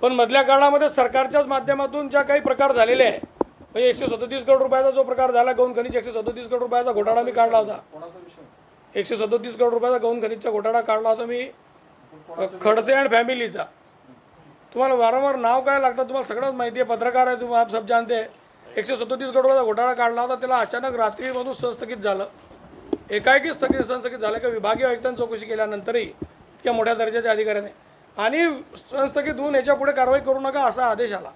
पण मधल्या काळामध्ये सरकारच्याच माध्यमातून ज्या काही प्रकार झालेले आहे, म्हणजे 137 करोड रुपयाचा जो प्रकार झाला गौण खनिज 137 करोड रुपयाचा घोटाळा मी काढला होता। 137 करोड रुपयाचा गौण खनिजचा घोटाळा काढला होता मी, खडसे अँड फॅमिलीचा। तुम्हाला वारंवार नाव काय लागतं तुम्हाला सगळंच माहिती आहे, पत्रकार आहे, तुम्ही आप सब जानते हैं। 137 करोड रुपयाचा घोटाळा काढला होता, त्याला अचानक रात्रीमधून संस्थगित झालं। एकाएकी संस्थगित झालं की विभागीय आयुक्तांनी चौकशी केल्यानंतरही इतक्या मोठ्या दर्जाच्या अधिकाऱ्याने आणि संस्थगित होऊन याच्या पुढे कारवाई करू नका असा आदेश आला।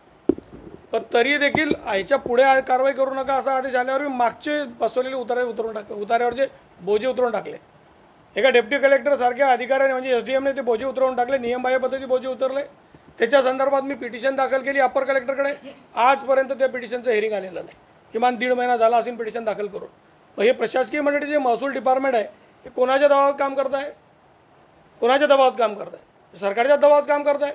पण तरी देखील याच्या पुढे कारवाई करू नका असा आदेश आल्यावर मी मागचे बसवलेले उतार्यावरचे बोजे उतरवून टाकले। एका डेप्टी कलेक्टर सारख्या अधिकाऱ्याने म्हणजे SDMने ते बोजे उतरवून टाकले, नियमबाह्य पद्धती बोजे उतरले। त्याच्या संदर्भात मी पिटिशन दाखल केली अप्पर कलेक्टरकडे। आजपर्यंत त्या पिटिशनचं हिअरिंग आलेलं नाही, किमान 1.5 महिना झाला असेल पिटिशन दाखल करून। मग हे प्रशासकीय मंडळी जे महसूल डिपार्टमेंट आहे हे कोणाच्या दबावात काम करत आहे? कोणाच्या दबावात काम करत आहे? सरकारच्या दबावात काम करत आहे।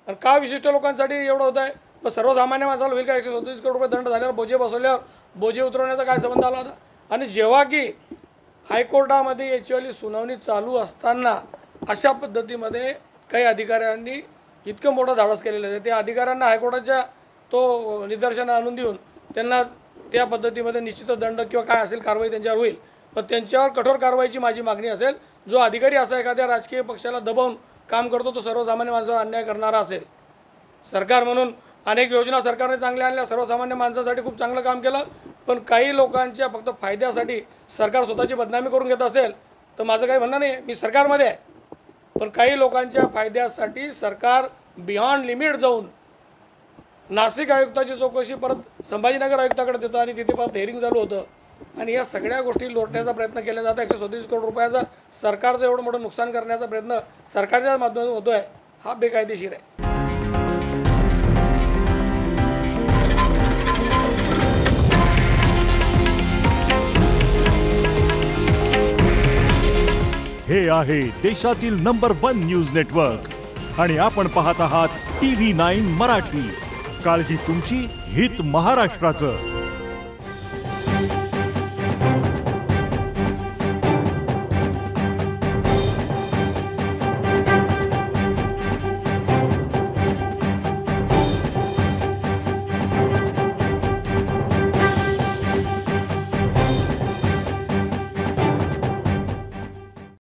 आणि का विशिष्ट लोकांसाठी एवढं होत आहे? मग सर्वसामान्य माणसाला होईल का? 137 करोड रुपये दंड झाल्यावर बोजे बसवल्यावर बोजे उतरवण्याचा काय संबंध आला होता? आणि जेव्हा की हायकोर्टामध्ये याचीवाली सुनावणी चालू असताना अशा पद्धतीमध्ये काही अधिकाऱ्यांनी इतकं मोठं धाडस केलेलं आहे, त्या अधिकाऱ्यांना हायकोर्टाच्या तो निदर्शनं आणून देऊन त्यांना त्या पद्धतीमध्ये निश्चित दंड किंवा काय असेल कारवाई त्यांच्यावर होईल। पण त्यांच्यावर कठोर कारवाईची माझी मागणी असेल। जो अधिकारी असा एखाद्या राजकीय पक्षाला दबावून काम करतो तो सर्वसामान्य माणसावर अन्याय करणारा असेल। सरकार म्हणून अनेक योजना सरकारने चांगल्या आणल्या, सर्वसामान्य माणसासाठी खूप चांगलं काम केलं, पण काही लोकांच्या फक्त फायद्यासाठी सरकार स्वतःची बदनामी करून घेत असेल तर माझं काही म्हणणं नाही, मी सरकारमध्ये आहे। पण काही लोकांच्या फायद्यासाठी सरकार बियॉन्ड लिमिट जाऊन नाशिक आयुक्ताची चौकशी परत संभाजीनगर आयुक्ताकडे देतं आणि तिथे परत हेअरिंग चालू होतं आणि या सगळ्या गोष्टी लोटण्याचा प्रयत्न केला जातो। 137 करोड रुपयाचा सरकारचं एवढं मोठं नुकसान करण्याचा प्रयत्न सरकारच्या माध्यमातून होतो आहे, हा बेकायदेशीर आहे। हे आहे देशातील नंबर 1 न्यूज नेटवर्क आणि आपण पाहत आहात TV9 मराठी। काळजी तुमची, हित महाराष्ट्राचं।